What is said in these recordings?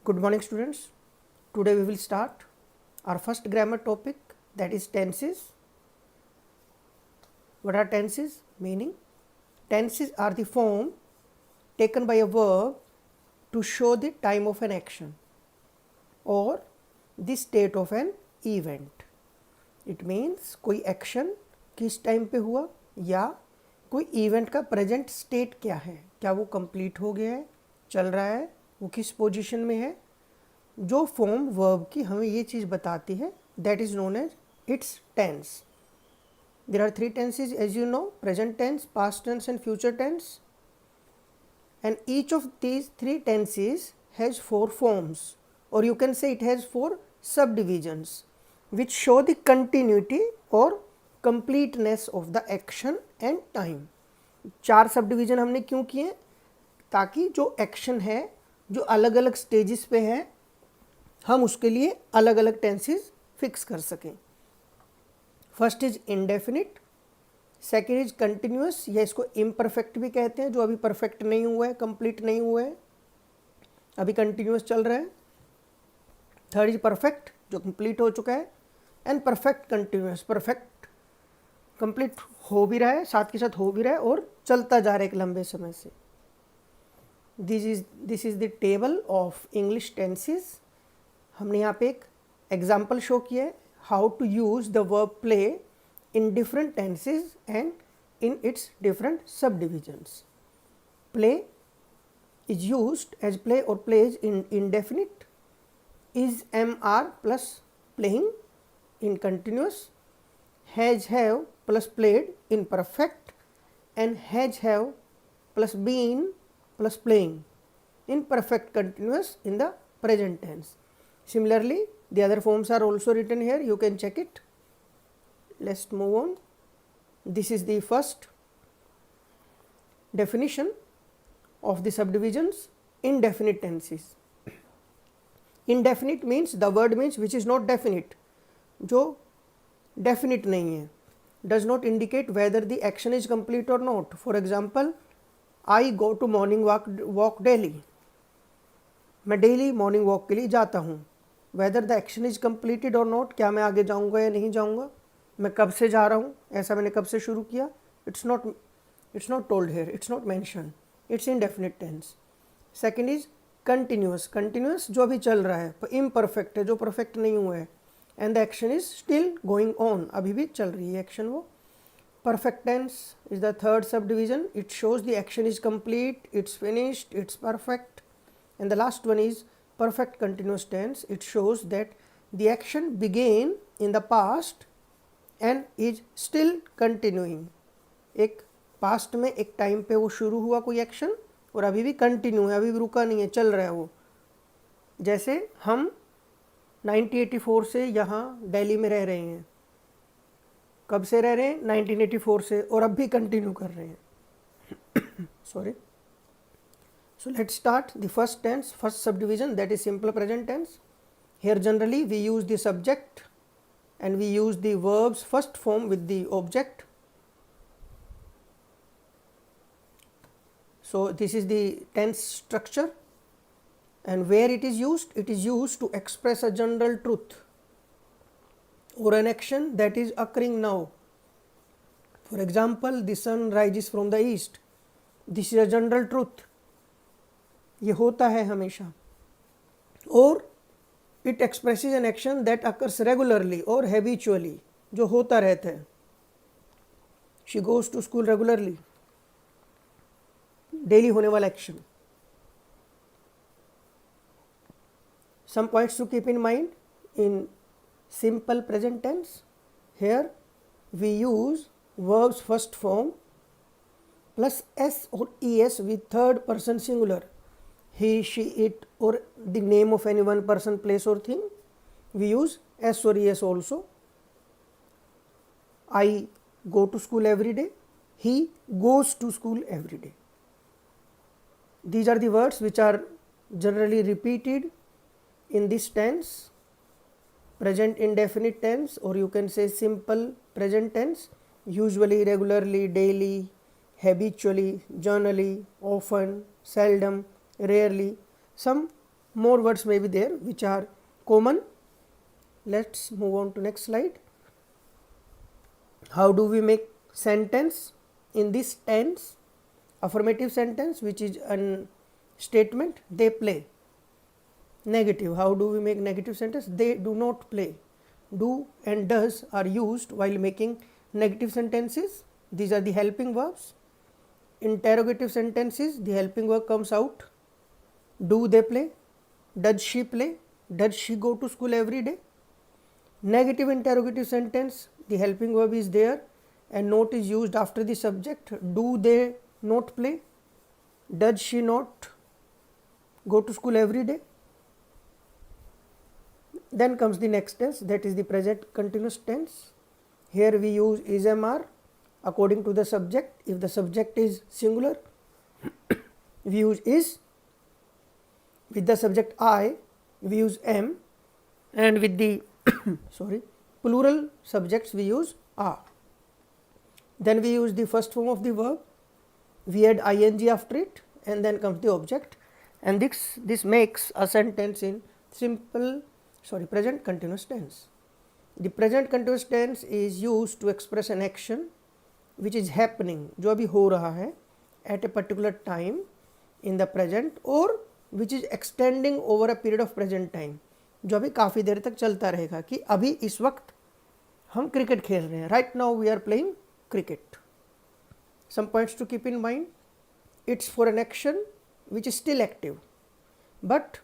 Good morning, students. Today we will start our first grammar topic, that is tenses. What are tenses? Meaning, tenses are the form taken by a verb to show the time of an action or the state of an event. It means कोई action किस time पे हुआ या कोई event का present state क्या है, क्या वो कंप्लीट हो गया है, चल रहा है, वो किस पोजीशन में है. जो फॉर्म वर्ब की हमें ये चीज़ बताती है, that is known as it's tense. There are three tenses as you know, present tense, past tense and future tense. And each of these three tenses has four forms, or you can say it has four subdivisions which show the continuity or completeness of the action and time. चार subdivision हमने क्यों किए? ताकि जो action है, जो अलग अलग stages पे है, हम उसके लिए अलग अलग tenses fix कर सकें. First is indefinite, second is continuous, या इसको इम्परफेक्ट भी कहते हैं, जो अभी परफेक्ट नहीं हुआ है, कंप्लीट नहीं हुआ है, अभी कंटिन्यूस चल रहा है. थर्ड इज परफेक्ट, जो कंप्लीट हो चुका है. And perfect continuous, perfect complete हो भी रहा है, साथ के साथ हो भी रहा है और चलता जा रहा है एक लंबे समय से. This is the table of English tenses. हमने यहाँ पे एक एग्जाम्पल शो किया है, how to use the verb play in different tenses and in its different subdivisions. Play is used as play or plays in indefinite, is mr plus playing in continuous, has have plus played in perfect, and has have plus been plus playing in perfect continuous in the present tense. Similarly, the other forms are also written here, you can check it. Let's move on. This is the first definition of the subdivisions, indefinite tenses. Indefinite means, the word means which is not definite, जो definite नहीं है, does not indicate whether the action is complete or not. For example, I go to morning walk daily. मैं daily morning walk के लिए जाता हूँ. Whether the action is completed or not, क्या मैं आगे जाऊँगा या नहीं जाऊँगा, मैं कब से जा रहा हूँ, ऐसा मैंने कब से शुरू किया, it's not told here, it's not mention, it's indefinite tense. Second is continuous, continuous जो अभी चल रहा है, इम्परफेक्ट है, जो परफेक्ट नहीं हुआ है. And the action is still going on, अभी भी चल रही है एक्शन वो. Perfect tense is the third subdivision, it shows the action is complete, it's finished, it's perfect. And the last one is perfect continuous tense, it shows that the action began in the past and is still continuing. एक past में एक time पे वो शुरू हुआ कोई action और अभी भी कंटिन्यू है, अभी भी रुका नहीं है, चल रहा है वो. जैसे हम 1984 से यहाँ दिल्ली में रह रहे हैं. कब से रह रहे हैं? 1984 से, और अब भी कंटिन्यू कर रहे हैं. Sorry. So let's start the first tense, first subdivision, that is simple present tense. Here generally we use the subject and we use the verb's first form with the object. So this is the tense structure, and where it is used to express a general truth or an action that is occurring now. For example, the sun rises from the east. This is a general truth, ये होता है हमेशा. और it expresses an action that occurs regularly or habitually, जो होता रहता है. She goes to school regularly, daily होने वाला action. Some points to keep in mind in simple present tense. Here we use verbs first form plus s or es with third person singular. He, she, it, or the name of any one person, place or thing, we use s or es also. I go to school every day, he goes to school every day. These are the words which are generally repeated in this tense, present indefinite tense, or you can say simple present tense. Usually, regularly, daily, habitually, generally, often, seldom, rarely. Some more words may be there which are common. Let's move on to next slide. How do we make sentence in this tense? Affirmative sentence, which is a statement, they play. Negative, how do we make negative sentence? They do not play. Do and does are used while making negative sentences. These are the helping verbs. Interrogative sentences, the helping verb comes out. Do they play? Does she play? Does she go to school every day? Negative interrogative sentence, the helping verb is there and not is used after the subject. Do they not play? Does she not go to school every day? Then comes the next tense, that is the present continuous tense. Here we use is MR according to the subject. If the subject is singular, we use is. With the subject I, we use am, and with the plural subjects we use are. Then we use the first form of the verb, we add ing after it, and then comes the object, and this makes a sentence in present continuous tense. The present continuous tense is used to express an action which is happening, जो अभी हो रहा है at a particular time in the present, or which is extending over a period of present time, जो अभी काफ़ी देर तक चलता रहेगा कि अभी इस वक्त हम क्रिकेट खेल रहे हैं. Right now we are playing cricket. Some points to keep in mind. It's for an action which is still active, but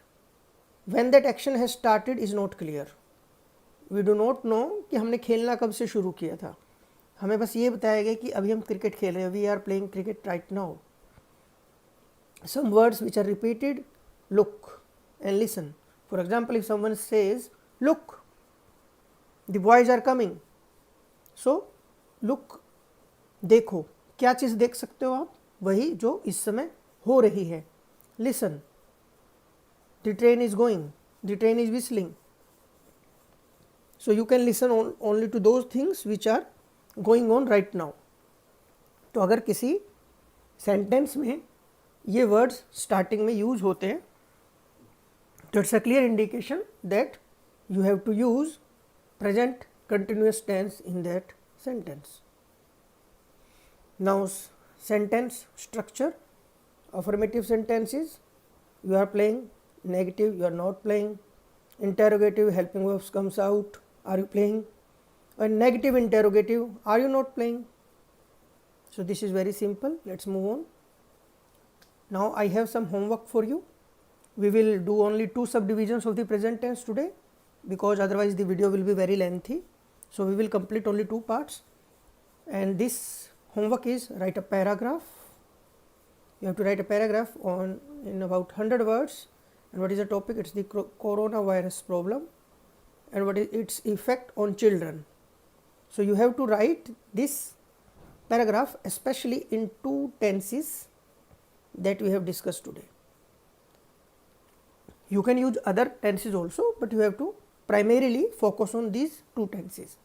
when that action has started is not clear. We do not know कि हमने खेलना कब से शुरू किया था. हमें बस ये बताया गया कि अभी हम क्रिकेट खेल रहे हैं. We are playing cricket right now. Some words which are repeated, look and listen. For example, if someone says, look, the boys are coming. So, look, देखो, क्या चीज़ देख सकते हो आप? वही जो इस समय हो रही है. Listen, the train is going, the train is whistling. So, you can listen only to those things which are going on right now. तो अगर किसी सेंटेंस में ये वर्ड्स स्टार्टिंग में यूज होते हैं तो it's a clear indication that you have to use present continuous tense in that sentence. Now sentence structure. Affirmative sentences, you are playing. Negative, you are not playing. Interrogative, helping verbs comes out, are you playing. and negative interrogative, are you not playing? So this is very simple. Let's move on. Now I have some homework for you. We will do only 2 subdivisions of the present tense today, because otherwise the video will be very lengthy. So we will complete only 2 parts, and this homework is write a paragraph. You have to write a paragraph in about 100 words. And what is the topic? It's the coronavirus problem and what is its effect on children. So you have to write this paragraph especially in 2 tenses that we have discussed today. You can use other tenses also, but you have to primarily focus on these 2 tenses.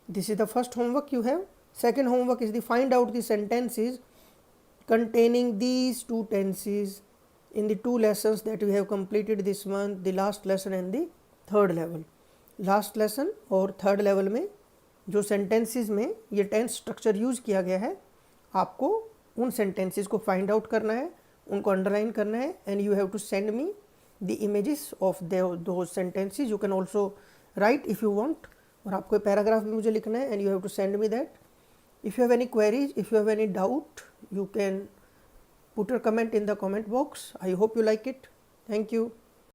This is the first homework you have. Second homework is the find out the sentences containing these 2 tenses in the 2 lessons that we have completed this month, the last lesson and the third level. Last lesson और third level में जो sentences में ये tense structure use किया गया है, आपको उन sentences को find out करना है, उनको underline करना है, and you have to send me the images of those sentences. You can also write if you want, और आपको paragraph भी मुझे लिखना है and you have to send me that. If you have any queries, if you have any doubt, you can put your comment in the comment box. I hope you like it. Thank you.